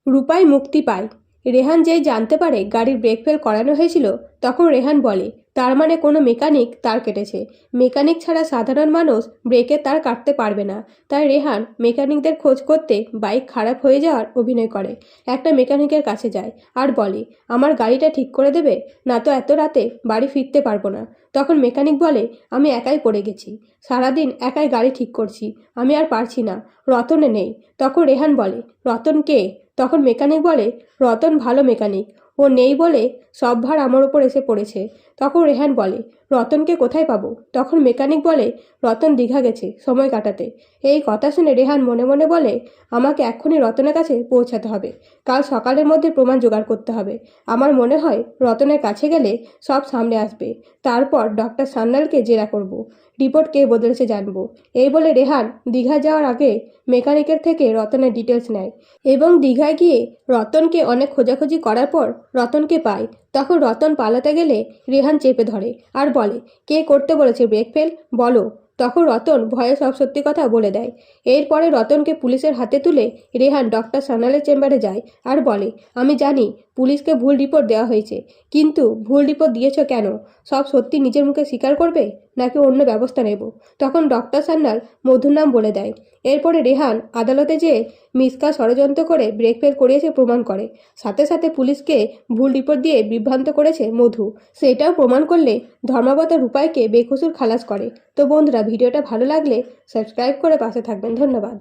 রূপাই মুক্তি পায়। রেহান যেই জানতে পারে গাড়ির ব্রেক ফেল করানো হয়েছিল, তখন রেহান বলে তার মানে কোনো মেকানিক তার কেটেছে। মেকানিক ছাড়া সাধারণ মানুষ ব্রেকের তার কাটতে পারবে না। তাই রেহান মেকানিকদের খোঁজ করতে বাইক খারাপ হয়ে যাওয়ার অভিনয় করে। একটা মেকানিকের কাছে যায় আর বলে, আমার গাড়িটা ঠিক করে দেবে, না তো এত রাতে বাড়ি ফিরতে পারবো না। তখন মেকানিক বলে, আমি একাই পড়ে গেছি, সারাদিন একাই গাড়ি ঠিক করছি, আমি আর পারছি না, রতনে নেই। তখন রেহান বলে, রতন কে? তখন মেকানিক বলে, রতন ভালো মেকানিক, ও নেই বলে সব ভার আমার ওপর এসে পড়েছে। তখন রেহান বলে, রতনকে কোথায় পাবো? তখন মেকানিক বলে, রতন দীঘা গেছে সময় কাটাতে। এই কথা শুনে রেহান মনে মনে বলে, আমাকে এক্ষুনি রতনের কাছে পৌঁছাতে হবে, কাল সকালের মধ্যে প্রমাণ জোগাড় করতে হবে। আমার মনে হয় রতনের কাছে গেলে সব সামনে আসবে, তারপর ডক্টর সান্যালকে জেরা করব, রিপোর্ট কে বদলেছে জানবো। এই বলে রেহান দীঘা যাওয়ার আগে মেকানিকের থেকে রতনের ডিটেলস নেয় এবং দীঘায় গিয়ে রতনকে অনেক খোঁজাখুঁজি করার পর রতনকে পায়। তখন রতন পালাতে গেলে রেহান চেপে ধরে আর বলে, কে করতে বলেছে ব্রেক ফেল, বলো। তখন রতন ভয়ে সব সত্যি কথা বলে দেয়। এরপরে রতনকে পুলিশের হাতে তুলে রেহান ডক্টর সান্যালের চেম্বারে যায় আর বলে, আমি জানি পুলিশকে ভুল রিপোর্ট দেওয়া হয়েছে, কিন্তু ভুল রিপোর্ট দিয়েছ কেন? সব সত্যি নিজের মুখে স্বীকার করবে, নাকি অন্য ব্যবস্থা নেব? তখন ডক্টর সান্যাল মধুর নাম বলে দেয়। এরপরে রেহান আদালতে যেয়ে মিসকা ষড়যন্ত্র করে ব্রেক ফেল করিয়েছে প্রমাণ করে। সাথে সাথে পুলিশকে ভুল রিপোর্ট দিয়ে বিভ্রান্ত করেছে মধু, সেটাও প্রমাণ করলে ধর্মাবত রূপাইকে বেকসুর খালাস করে। তো বন্ধুরা, ভিডিওটা ভালো লাগলে সাবস্ক্রাইব করে পাশে থাকবেন। ধন্যবাদ।